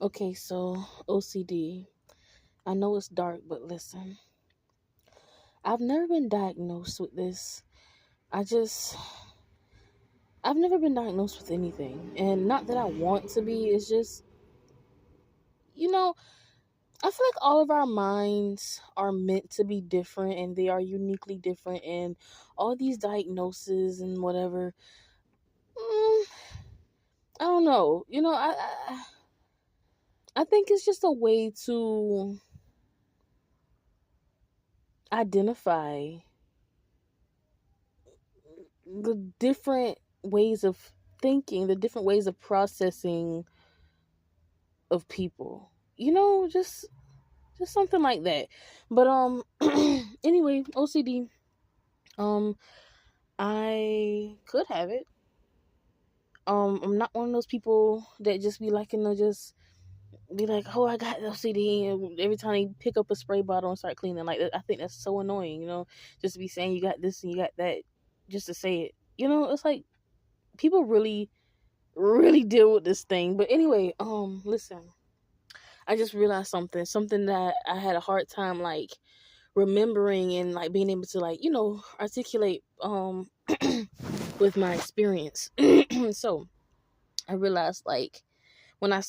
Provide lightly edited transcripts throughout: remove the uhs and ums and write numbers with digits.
Okay, so OCD. I know it's dark, but listen. I've never been diagnosed with this. I just I've never been diagnosed with anything. And not that I want to be, it's just you know, I feel like all of our minds are meant to be different and they are uniquely different and all these diagnoses and whatever. mm, I don't know. I think it's just a way to identify the different ways of thinking, the different ways of processing of people. Just something like that. But anyway, OCD. Um I could have it. I'm not one of those people that just be liking to just be like, "Oh, I got OCD," and every time they pick up a spray bottle and start cleaning. Like, I think that's so annoying. Just to be saying you got this and you got that, just to say it. It's like people really, really deal with this thing. But anyway, listen, I just realized something that I had a hard time like remembering and like being able to like articulate with my experience. So I realized like when I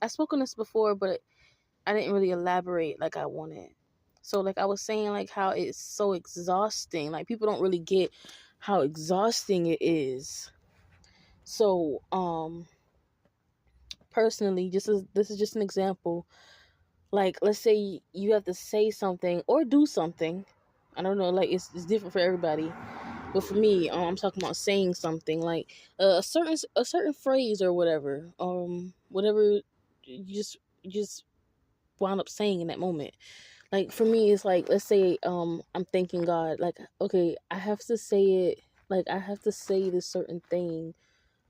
spoke on this before, but I didn't really elaborate like I wanted. So like I was saying like how it's so exhausting. Like people don't really get how exhausting it is. So personally, this is just an example. Like let's say you have to say something or do something. I don't know, like it's different for everybody. But for me, I'm talking about saying something like a certain phrase or whatever you just wound up saying in that moment. Like for me, it's like let's say I'm thanking God. Like okay, I have to say it. Like I have to say this certain thing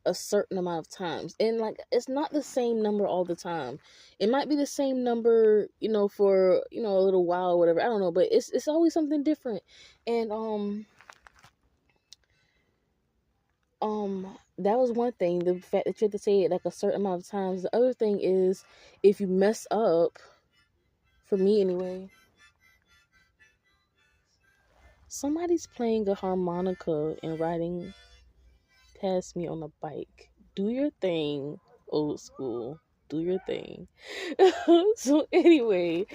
a certain amount of times, and like it's not the same number all the time. It might be the same number, for a little while or whatever. I don't know, but it's always something different, and that was one thing, the fact that you have to say it like a certain amount of times. The other thing is if you mess up, for me anyway, somebody's playing a harmonica and riding past me on a bike. Do your thing, old school. Do your thing. So anyway,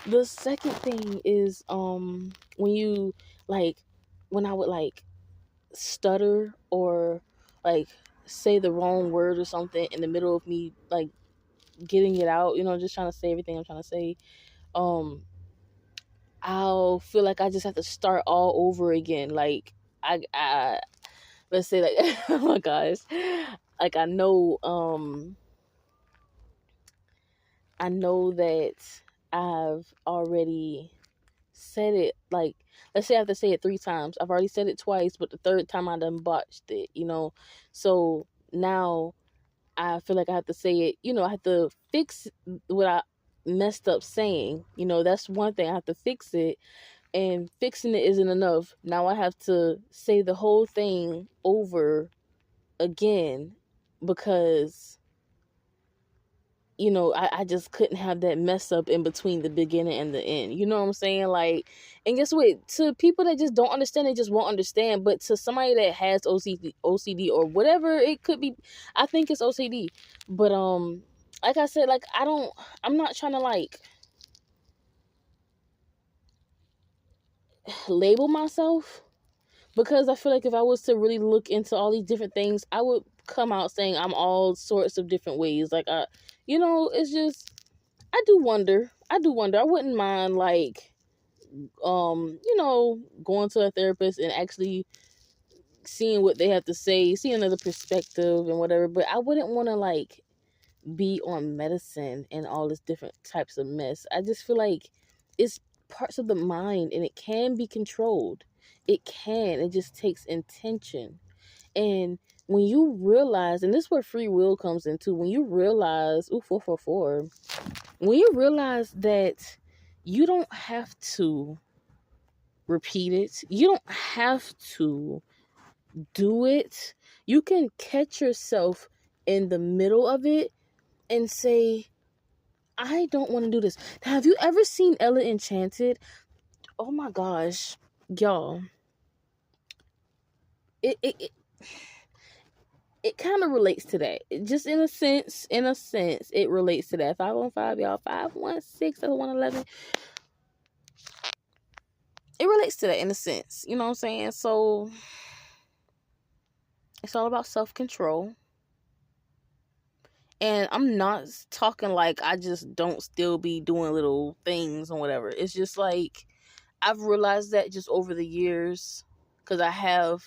the second thing is when you like when I would like stutter or like say the wrong word or something in the middle of me like getting it out, just trying to say everything I'm trying to say. um I'll feel like I just have to start all over again. Like I let's say like oh my gosh, like I know that I've already said it. Like let's say I have to say it 3 times. I've already said it twice, but the third time I done botched it. So now I feel like I have to say it. I have to fix what I messed up saying. That's one thing. I have to fix it, and fixing it isn't enough. Now I have to say the whole thing over again because I just couldn't have that mess up in between the beginning and the end. You know what I'm saying? Like, and guess what? To people that just don't understand, they just won't understand. But to somebody that has OCD or whatever it could be, I think it's OCD. But like I said, like I'm not trying to like label myself, because I feel like if I was to really look into all these different things, I would come out saying I'm all sorts of different ways. Like it's just I do wonder. I wouldn't mind like going to a therapist and actually seeing what they have to say, seeing another perspective and whatever. But I wouldn't want to like be on medicine and all this different types of mess. I just feel like it's parts of the mind and it can be controlled. It can. It just takes intention. And when you realize, and this is where free will comes into, when you realize, 444, when you realize that you don't have to repeat it, you don't have to do it, you can catch yourself in the middle of it and say, I don't want to do this. Now, have you ever seen Ella Enchanted? Oh my gosh, y'all. It it kind of relates to that. Just in a sense, it relates to that. 515, y'all. 516, 111. It relates to that in a sense. You know what I'm saying? So it's all about self-control. And I'm not talking like I just don't still be doing little things and whatever. It's just like I've realized that just over the years, because I have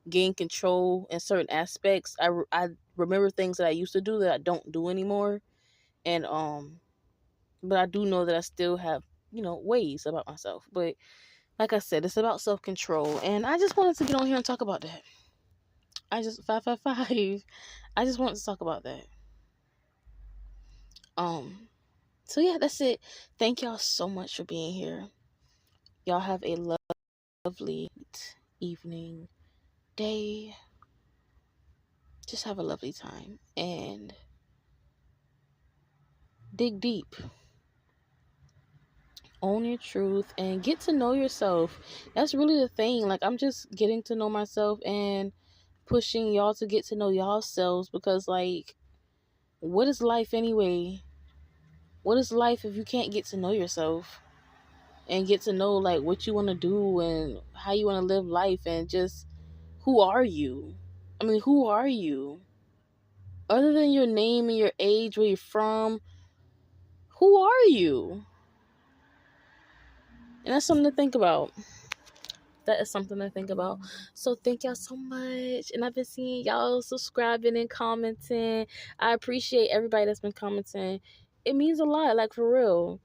gained control in certain aspects. I remember things that I used to do that I don't do anymore. And but I do know that I still have, ways about myself. But like I said, it's about self-control, and I just wanted to get on here and talk about that. I just 555. I just wanted to talk about that. So yeah, that's it. Thank y'all so much for being here. Y'all have a lovely evening, day. Just have a lovely time and dig deep. Own your truth and get to know yourself. That's really the thing. Like, I'm just getting to know myself and pushing y'all to get to know y'all selves, because like, what is life anyway? What is life if you can't get to know yourself and get to know like what you want to do and how you want to live life, and just who are you? I mean, who are you? Other than your name and your age, where you're from, who are you? And that's something to think about. That is something to think about. So thank y'all so much. And I've been seeing y'all subscribing and commenting. I appreciate everybody that's been commenting. It means a lot, like for real.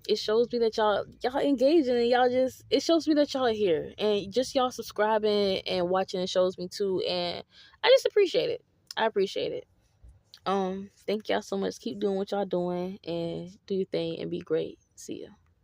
It shows me that y'all engaging, and it shows me that y'all are here. And just y'all subscribing and watching, it shows me too. And I just appreciate it. I appreciate it. Thank y'all so much. Keep doing what y'all doing and do your thing and be great. See ya.